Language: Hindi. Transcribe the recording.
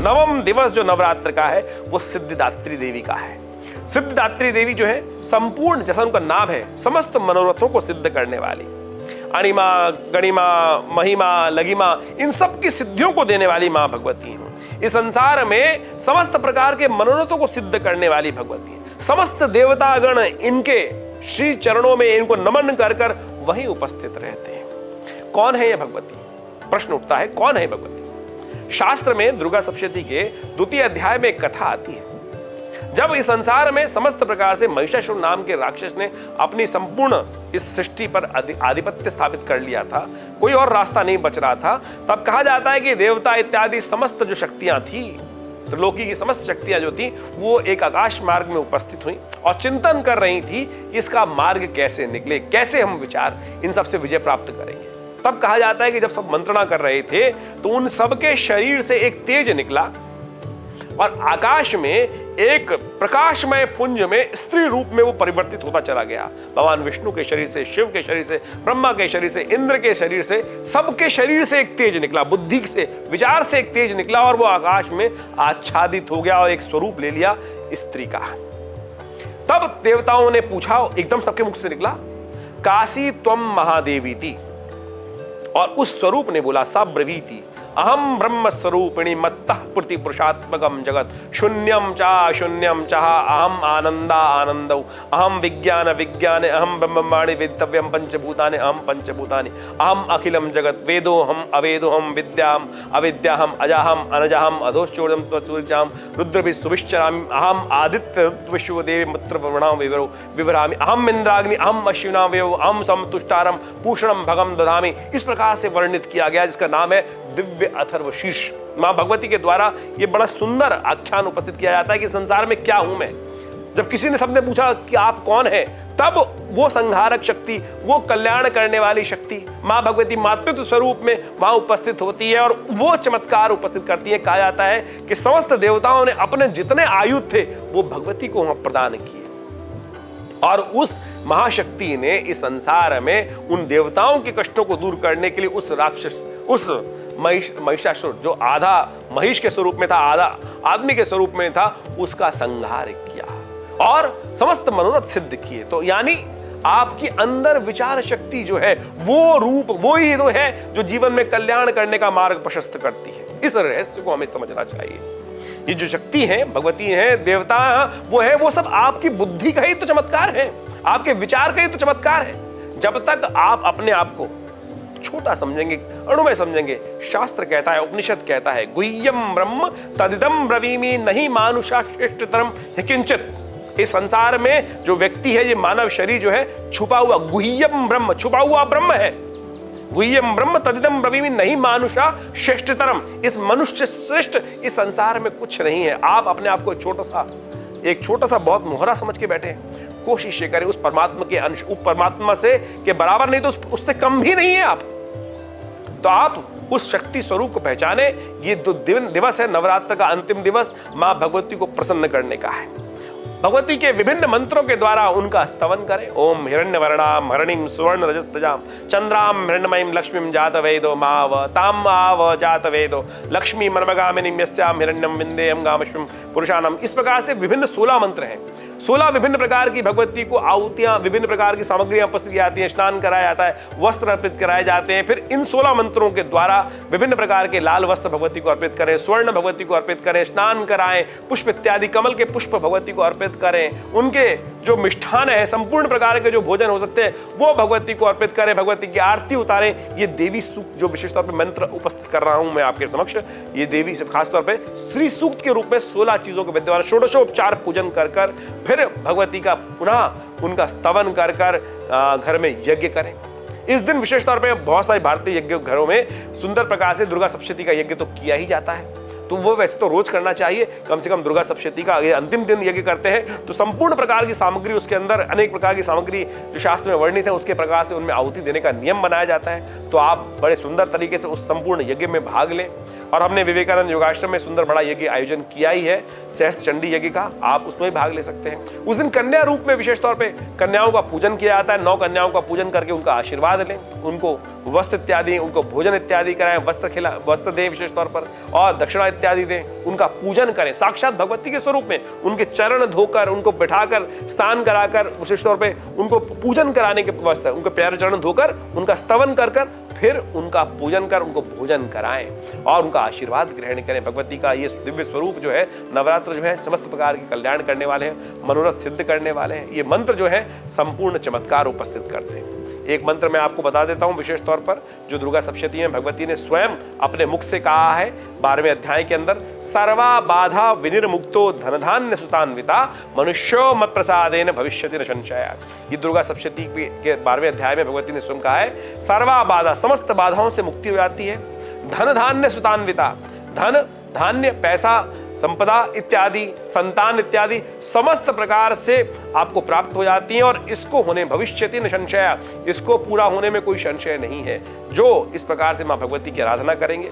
नवम दिवस जो नवरात्र का है वो सिद्धिदात्री देवी का है। सिद्धिदात्री देवी जो है संपूर्ण, जैसा उनका नाम है, समस्त मनोरथों को सिद्ध करने वाली, अणिमा, गणिमा, महिमा, लगिमा, इन सब की सिद्धियों को देने वाली मां भगवती है। इस संसार में समस्त प्रकार के मनोरथों को सिद्ध करने वाली भगवती है। समस्त देवतागण इनके श्री चरणों में इनको नमन कर कर वहीं उपस्थित रहते हैं। कौन है यह भगवती? प्रश्न उठता है, कौन है भगवती? शास्त्र में दुर्गा सप्तशती के 2 अध्याय में एक कथा आती है। जब इस संसार में समस्त प्रकार से महिषासुर नाम के राक्षस ने अपनी संपूर्ण इस सृष्टि पर आधिपत्य स्थापित कर लिया था, कोई और रास्ता नहीं बच रहा था, तब कहा जाता है कि देवता इत्यादि समस्त जो शक्तियां थी, त्रिलोकी की समस्त शक्तियां जो थी, वो एक आकाश मार्ग में उपस्थित हुई और चिंतन कर रही थी कि इसका मार्ग कैसे निकले, कैसे हम विचार इन सबसे विजय प्राप्त करेंगे। तब कहा जाता है कि जब सब मंत्रणा कर रहे थे तो उन सबके शरीर से एक तेज निकला और आकाश में एक प्रकाशमय पुंज में स्त्री रूप में वो परिवर्तित होता चला गया। भगवान विष्णु के शरीर से, शिव के शरीर से, ब्रह्मा के शरीर से, इंद्र के शरीर से, सबके शरीर से एक तेज निकला, बुद्धि से, विचार से एक तेज निकला और वो आकाश में आच्छादित हो गया और एक स्वरूप ले लिया स्त्री का। तब देवताओं ने पूछा, एकदम सबके मुख से निकला, काशी त्वम महादेवी थी, और उस स्वरूप ने बोला, सा ब्रवीति अहम ब्रह्म स्वरूपिणी मत्तः प्रति पुरुषात्मकम जगत शून्यम चाह अहम आनंदा आनंदौ अहम विज्ञान विज्ञाने अहम ब्रह्माणि वेदितव्यम पंचभूतानि अहम पंचभूतानि अहम अखिलम जगत वेदोहम अवेदोहम विद्याम अविद्याहम अजाहम अनजाहम अधोश्चोरम त्वचुर्जाम रुद्रभिः सुविश्चरामि अहम आदित्य विश्वदेव मित्र वर्णाम विवरामि अहम इंद्राग्नि अहम अश्विना वेव अहम समतुष्टारम पूषणम भगम दधामि। इस प्रकार से वर्णित किया गया, जिसका नाम है दिव्य अथर्वशीर्ष। मां भगवती के द्वारा ये बड़ा सुंदर आख्यान उपस्थित किया जाता है कि संसार में क्या हूं मैं। जब किसी ने सबने पूछा कि आप कौन हैं, तब वो संहारक शक्ति, वो कल्याण करने वाली शक्ति मां भगवती मातृत्व स्वरूप में वहां उपस्थित होती है और वो चमत्कार उपस्थित करती है। कहा जाता है कि समस्त देवताओं ने अपने जितने आयुध थे वो भगवती को वहां प्रदान किए और उस महाशक्ति ने इस संसार में उन देवताओं के कष्टों को दूर करने के लिए उस राक्षस, उस महिषासुर जो आधा महिष के स्वरूप में था, आधा आदमी के स्वरूप में था, उसका संहार किया और समस्त मनोरथ सिद्ध किए। तो यानी आपकी अंदर विचार शक्ति जो है, वो रूप, वो ही तो है जो जीवन में कल्याण करने का मार्ग प्रशस्त करती है। इस रहस्य को हमें समझना चाहिए। ये जो शक्ति है, भगवती है, देवता है, वो है, वो सब आपकी बुद्धि का ही तो चमत्कार है, आपके विचार का ही तो चमत्कार है। जब तक आप अपने आप को छोटा समझेंगे, अणुमय समझेंगे, शास्त्र कहता है, उपनिषद कहता है, गुह्यम ब्रह्म तदिदम ब्रवीमि नहीं मानुषा श्रेष्ठतरम किंचित। इस संसार में जो व्यक्ति है, ये मानव शरीर जो है, छुपा हुआ गुह्यम ब्रह्म, छुपा हुआ ब्रह्म है। गुह्यम ब्रह्म तदिदम ब्रवीमि नहीं मानुषा श्रेष्ठतरम। इस मनुष्य श्रेष्ठ इस संसार में कुछ नहीं है। आप अपने आप को एक छोटा सा बहुत मोहरा समझ के बैठे हैं। कोशिश ये करें उस परमात्मा के अंश, उप परमात्मा से के बराबर नहीं तो उससे कम भी नहीं है आप। तो आप उस शक्ति स्वरूप को पहचाने। ये जो दिवस है नवरात्र का अंतिम दिवस, मां भगवती को प्रसन्न करने का है। भगवती के विभिन्न मंत्रों के द्वारा उनका स्तवन करें। ओम हिरण्यवर्णाम हरणिम सुवर्ण रजस्रजाम चंद्राम हिरण्यमयीम लक्ष्मीम जातवेदो माव ताम आव जातवेदो लक्ष्मी मनमगामिनीम यस्याम हिरण्यम विंदेयम गामश्वम पुरुषानम। इस प्रकार से विभिन्न 16 मंत्र हैं। 16 विभिन्न प्रकार की भगवती को आहुतियां, विभिन्न प्रकार की सामग्रियां उपस्थित की जाती हैं, स्नान कराया जाता है, वस्त्र अर्पित कराए जाते हैं। फिर इन 16 मंत्रों के द्वारा विभिन्न प्रकार के लाल वस्त्र भगवती को अर्पित करें, स्वर्ण भगवती को अर्पित करें, स्नान कराएं, पुष्प इत्यादि कमल के पुष्प भगवती को अर्पित करें। उनके जो मिष्ठान है, संपूर्ण प्रकार के जो भोजन हो सकते हैं, वो भगवती को अर्पित करें, भगवती की आरती उतारें। ये देवी सूक्त जो विशेष तौर पर मंत्र उपस्थित कर रहा हूं मैं आपके समक्ष, ये देवी से खासतौर पर श्री सूक्त के रूप में 16 चीजों के विद्यमान षोडशोपचार पूजन कर फिर भगवती का पुनः उनका स्तवन कर घर में यज्ञ करें। इस दिन विशेष तौर पे बहुत सारे भारतीय यज्ञ घरों में सुंदर प्रकार से दुर्गा सप्तशती का यज्ञ तो किया ही जाता है। तो वो वैसे तो रोज करना चाहिए, कम से कम दुर्गा सप्तशती का ये अंतिम दिन यज्ञ करते हैं तो संपूर्ण प्रकार की सामग्री, उसके अंदर अनेक प्रकार की सामग्री जो शास्त्र में वर्णित है, उसके प्रकार से उनमें आहुति देने का नियम बनाया जाता है। तो आप बड़े सुंदर तरीके से उस संपूर्ण यज्ञ में भाग लें। और हमने विवेकानंद योगाश्रम में सुंदर बड़ा यज्ञ आयोजन किया ही है, सहस्त्र चंडी यज्ञ का, आप उसमें भी भाग ले सकते हैं। उस दिन कन्या रूप में विशेष तौर पे कन्याओं का पूजन किया जाता है। 9 कन्याओं का पूजन करके उनका आशीर्वाद लें, उनको वस्त्र इत्यादि, उनको भोजन इत्यादि कराएं, वस्त्र दें विशेष तौर पर, और दक्षिणा इत्यादि दें, उनका पूजन करें साक्षात भगवती के स्वरूप में, उनके चरण धोकर, उनको बिठाकर, स्नान कराकर, विशेष तौर पे उनको पूजन कराने के वास्ते उनके पैर चरण धोकर, उनका स्तवन कर फिर उनका पूजन कर उनको भोजन कराएं और उनका आशीर्वाद ग्रहण करें। भगवती का ये दिव्य स्वरूप जो है, नवरात्र जो है समस्त प्रकार के कल्याण करने वाले हैं, मनोरथ सिद्ध करने वाले हैं। ये मंत्र जो है संपूर्ण चमत्कार उपस्थित करते हैं। एक मंत्र मैं आपको बता देता हूं विशेष तौर पर, जो दुर्गा सप्तशती है, भगवती ने स्वयं अपने मुख से कहा है 12वें अध्याय के अंदर, सर्वा बाधा विनिर्मुक्तो धनधान्य सुतान्विता मनुष्यो मत प्रसादेन भविष्यति न संशय। ये दुर्गा सप्तशती के 12वें अध्याय में भगवती ने स्वयं कहा है, सर्वा बाधा, समस्त बाधाओं से मुक्ति हो जाती है, धन धान्य सुतान्विता, धन धान्य, पैसा, संपदा इत्यादि, संतान इत्यादि समस्त प्रकार से आपको प्राप्त हो जाती हैं, और इसको होने भविष्यति न संशय, इसको पूरा होने में कोई संशय नहीं है। जो इस प्रकार से मां भगवती की आराधना करेंगे